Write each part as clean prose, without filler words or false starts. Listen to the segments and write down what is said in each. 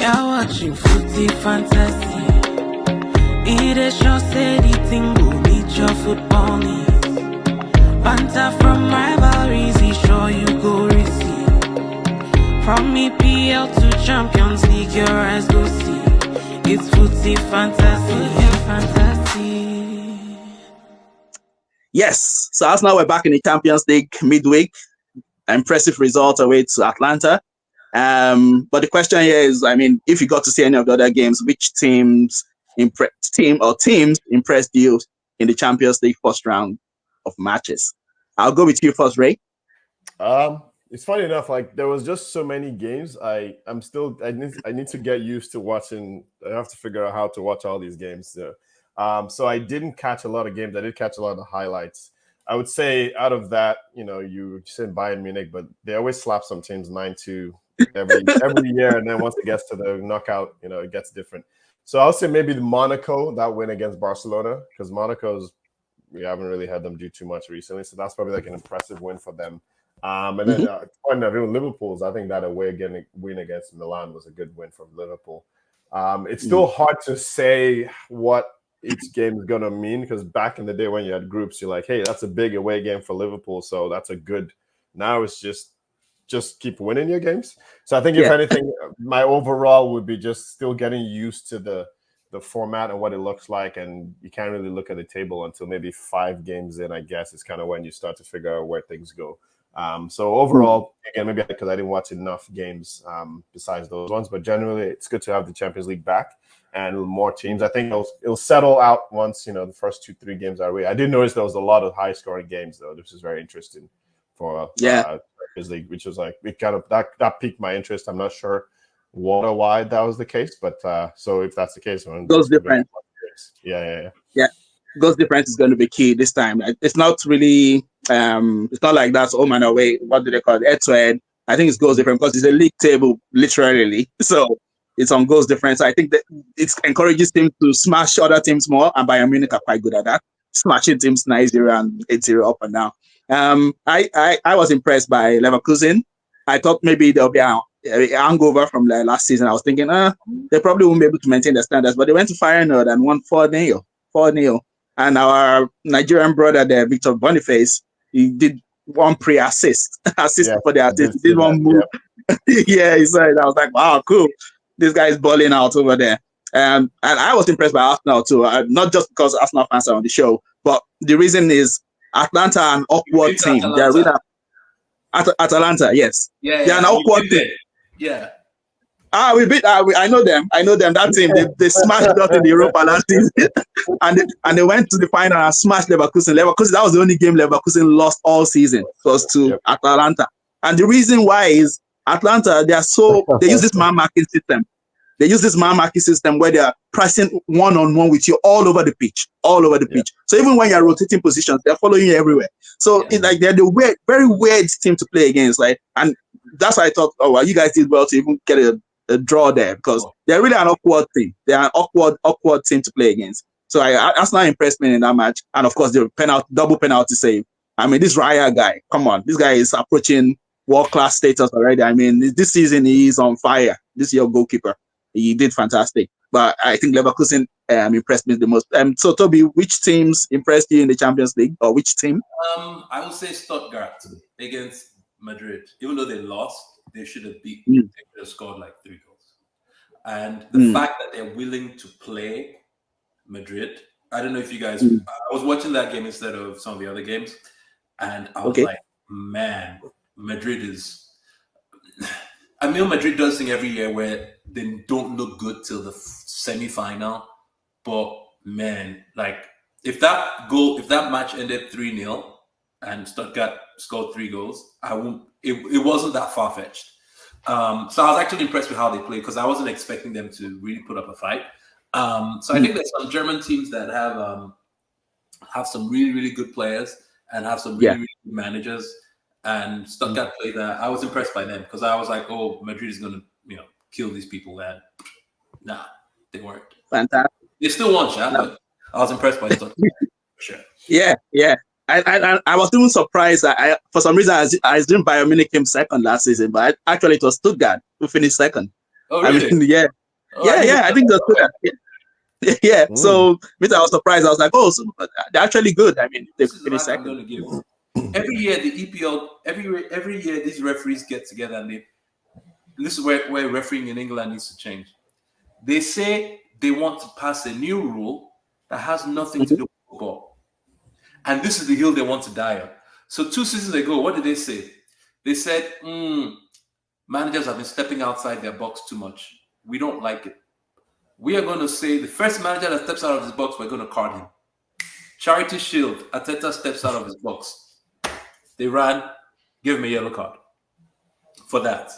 You're watching Footy Fantasy. It is your steady thing will meet your football needs. Banter from rivalries, he sure you go receive. From EPL to Champions League, your eyes go see. It's Footy Fantasy. Yes, so as now we're back in the Champions League midweek. Impressive result away to Atlanta. But the question here is, I mean, if you got to see any of the other games, which teams impressed you in the Champions League first round of matches? I'll go with you first, Ray. It's funny enough, like there was just so many games. I need to get used to watching. I have to figure out how to watch all these games. So I didn't catch a lot of games. I did catch a lot of the highlights. I would say out of that, you said Bayern Munich, but they always slap some teams 9-2 every year, and then once it gets to the knockout, it gets different. So I'll say maybe the Monaco, that win against Barcelona, because we haven't really had them do too much recently, so that's probably like an impressive win for them. And then Liverpool's, I think that away win against Milan was a good win from Liverpool. It's still hard to say what each game is going to mean, because back in the day when you had groups, you're like, hey, that's a big away game for Liverpool, so that's a good. Now it's just keep winning your games. So I think if anything, my overall would be just still getting used to the format and what it looks like, and you can't really look at the table until maybe 5 games in, I guess, is kind of when you start to figure out where things go. So overall, again, maybe because I didn't watch enough games besides those ones, but generally it's good to have the Champions League back and more teams. I think it'll settle out once, the first 2-3 games are away. I did notice there was a lot of high scoring games though, which is very interesting for Champions League, which was like, it kind of, that piqued my interest. I'm not sure why that was the case, but so if that's the case, goes different. Yeah. Goals difference is going to be key this time. It's not really, it's not like that's home and away. What do they call it? Head to head. I think it's goals different because it's a league table, literally. So it's on goals difference. I think that it encourages teams to smash other teams more, and Bayern Munich are quite good at that, smashing teams 9-0 and 8-0 up and down. I was impressed by Leverkusen. I thought maybe there'll be an hangover from the last season. I was thinking, they probably won't be able to maintain their standards, but they went to Feyenoord and won 4-0. 4-0. And our Nigerian brother there, Victor Boniface, he did one assist for the assist. He did one move. He said, I was like, wow, cool. This guy is balling out over there. And I was impressed by Arsenal too. Not just because Arsenal fans are on the show, but the reason is Atlanta are an awkward team. They're really Atalanta, yes. They're an awkward team. Yeah. We beat. I know them. That team. They smashed us in the Europa last season, and they went to the final and smashed Leverkusen. That was the only game Leverkusen lost all season. Was to Atalanta. And the reason why is Atlanta. They use this man marking system. They use this man marking system where they are pressing one-on-one with you all over the pitch. So even when you're rotating positions, they're following you everywhere. So it's like they're the very weird team to play against. And that's why I thought, you guys did well to even get a draw there, because they're really an awkward team. They're an awkward team to play against. So that's not impressed me in that match. And of course, the double penalty save. I mean, this Raya guy, come on, this guy is approaching world-class status already. I mean, this season he is on fire. This is your goalkeeper. He did fantastic. But I think Leverkusen impressed me the most. So Toby, which teams impressed you in the Champions League, or which team? I would say Stuttgart against Madrid. Even though they lost, they should have beaten. They should have scored like 3 goals. And the fact that they're willing to play Madrid, I don't know if you guys. I was watching that game instead of some of the other games, and I was like, man, Madrid is. I mean, Madrid does thing every year where they don't look good till the semi-final. But man, like if that match ended 3-0 and Stuttgart scored 3 goals, it wasn't that far-fetched. So I was actually impressed with how they played, because I wasn't expecting them to really put up a fight. So I think there's some German teams that have some really, really good players and have some really, really good managers. And Stuttgart played that. I was impressed by them, because I was like, oh, Madrid is going to, kill these people. And nah, they weren't. Fantastic. They still won, but I was impressed by Stuttgart, for sure. Yeah. I was even surprised that for some reason I assumed Bayern Munich came second last season, but actually it was Stuttgart who finished second. Oh, I really? mean, yeah, Oh, I didn't I think that's good. Yeah. Mm. So, me, I was surprised. I was like, oh, so they're actually good. I mean, they This is could the finish life I'm second. going to give. Every year, the EPL, every year, these referees get together and this is where refereeing in England needs to change. They say they want to pass a new rule that has nothing to do with football. And this is the hill they want to die on. So 2 seasons ago, what did they say? They said, managers have been stepping outside their box too much. We don't like it. We are going to say the first manager that steps out of his box, we're going to card him. Charity Shield, Arteta steps out of his box. They ran, give him a yellow card for that.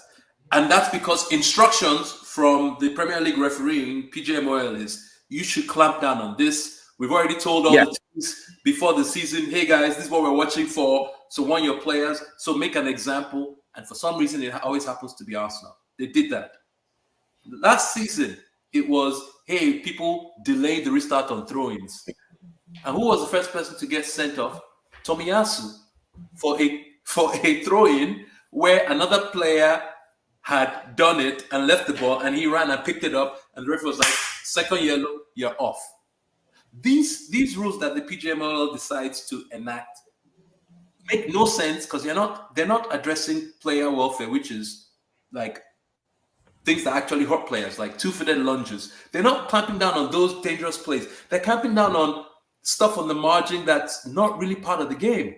And that's because instructions from the Premier League refereeing, PGMOL, is you should clamp down on this. We've already told all Yeah. the teams before the season, hey guys, this is what we're watching for. So want your players, so make an example. And for some reason, it always happens to be Arsenal. They did that. Last season, it was, hey, people delayed the restart on throw-ins. And who was the first person to get sent off? Tomiyasu for a throw-in where another player had done it and left the ball, and he ran and picked it up, and the referee was like, second yellow, you're off. These rules that the PGMOL decides to enact make no sense because they're not addressing player welfare, which is like things that actually hurt players, like two-footed lunges. They're not clamping down on those dangerous plays. They're clamping down on stuff on the margin that's not really part of the game.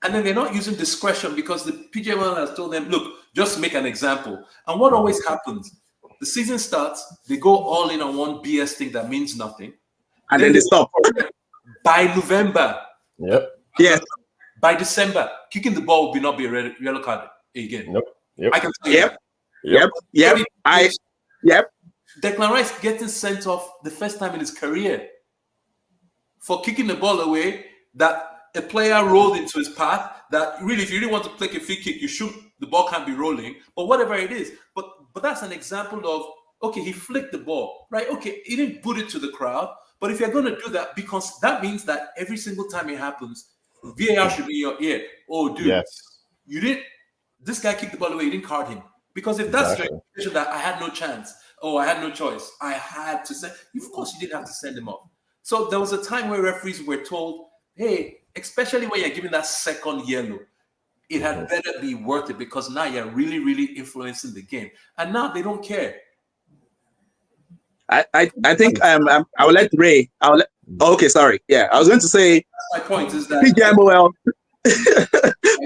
And then they're not using discretion because the PGMOL has told them, look, just make an example. And what always happens? The season starts, they go all in on one BS thing that means nothing. And then they stop. By November, Yep. Yeah. by December, kicking the ball will not be a yellow card again. Nope. Yep. I can tell you that. Yep. Declan Rice getting sent off the first time in his career for kicking the ball away that a player rolled into his path. That really, if you really want to play a free kick, you shoot, the ball can't be rolling, but whatever it is. But that's an example of, okay, he flicked the ball, right? Okay, he didn't put it to the crowd, but if you're going to do that, because that means that every single time it happens, VAR should be in your ear. Oh, dude, Yes. you didn't, this guy kicked the ball away, you didn't card him. Because if that's the situation that I had no chance, I had no choice, I had to send, of course you didn't have to send him off. So there was a time where referees were told, hey, especially when you're giving that second yellow, it had better be worth it because now you're really, really influencing the game. And now they don't care. I think I will let Ray. Okay, sorry. Yeah, I was going to say. My point is that PGMOL.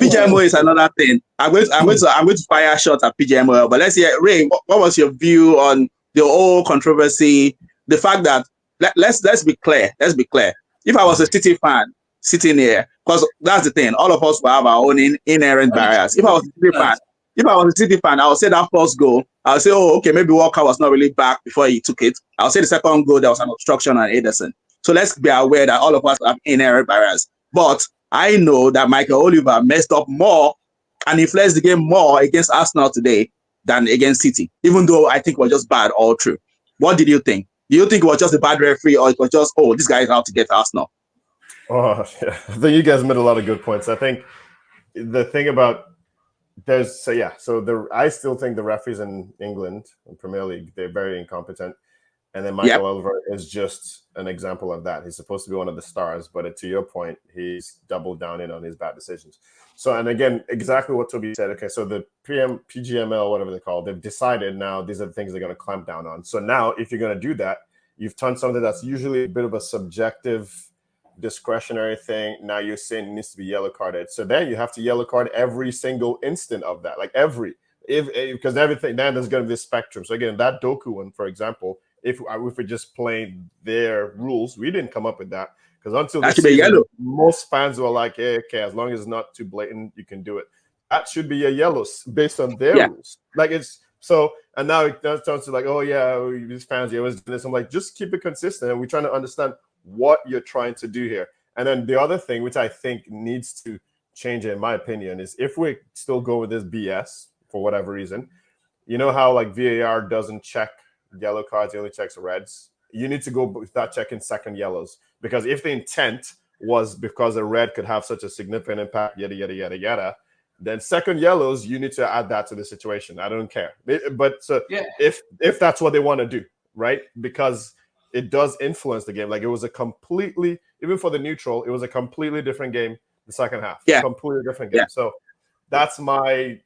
PGMOL is another thing. I'm going to fire shots at PGMOL. But let's hear, Ray. What was your view on the whole controversy? The fact that let's be clear. Let's be clear. If I was a City fan sitting here, because that's the thing, all of us will have our own inherent barriers. If I was a City fan, I would say that first goal, I would say, oh, okay, maybe Walker was not really back before he took it. I would say the second goal, there was an obstruction on Ederson. So let's be aware that all of us have inherent barriers. But I know that Michael Oliver messed up more and influenced the game more against Arsenal today than against City, even though I think it was just bad all through. What did you think? Do you think it was just a bad referee, or it was just, oh, this guy is out to get Arsenal? Oh, yeah. I think you guys made a lot of good points. I think the thing about I still think the referees in England, in Premier League, they're very incompetent. And then Michael Oliver is just an example of that. He's supposed to be one of the stars, but to your point, he's doubled down in on his bad decisions. So, and again, exactly what Tobi said. Okay, so the PGML, whatever they call it, they've decided now these are the things they're going to clamp down on. So now, if you're going to do that, you've turned something that's usually a bit of a subjective, discretionary thing. Now you're saying it needs to be yellow carded. So then you have to yellow card every single instant of that, like because everything. Then there's going to be a spectrum. So again, that Doku one, for example. If we're just playing their rules, we didn't come up with that because until this season, most fans were like, hey, okay, as long as it's not too blatant, you can do it. That should be a yellow based on their rules. Like it's so, and now it turns to like, oh yeah, these fans, you always do this. I'm like, just keep it consistent, and we're trying to understand what you're trying to do here. And then the other thing, which I think needs to change, in my opinion, is if we still go with this BS for whatever reason, you know how like VAR doesn't check yellow cards, he only checks reds. You need to go without checking second yellows, because if the intent was because a red could have such a significant impact, yada yada yada yada, then second yellows, you need to add that to the situation. I don't care. But Yeah. if that's what they want to do, right? Because it does influence the game. Like, it was a completely, even for the neutral, it was a completely different game the second half. Yeah. Completely different game. Yeah. So that's my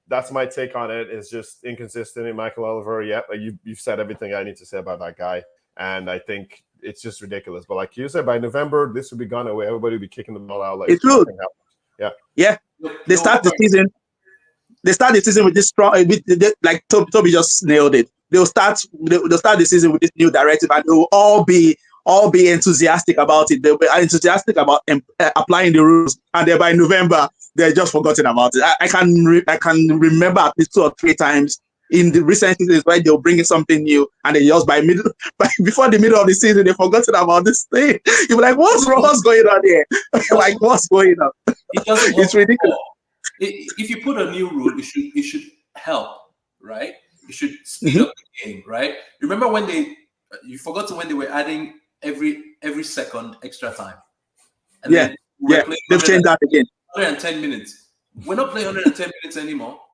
take on it. It's just inconsistent in Michael Oliver. Yeah, like you've said everything I need to say about that guy. And I think it's just ridiculous. But like you said, by November, this will be gone away. Everybody will be kicking the ball out like It's true. nothing happened. Yeah. Yeah. They start the season. They start the season with this strong, like Tobi just nailed it. They'll start the season with this new directive, and they will all be enthusiastic about it. They'll be enthusiastic about applying the rules, and then by November they're just forgotten about it. I can remember at least 2 or 3 times in the recent seasons where they'll bring in something new, and then just before the middle of the season they've forgotten about this thing. You're like, what's wrong? What's going on here? Like, what's going on? It doesn't. It's ridiculous. If you put a new rule, it should help, right? It should speed up the game, right? Remember when you forgot when they were adding every second extra time, and then they've changed that again. 110 minutes. We're not playing 110 minutes anymore.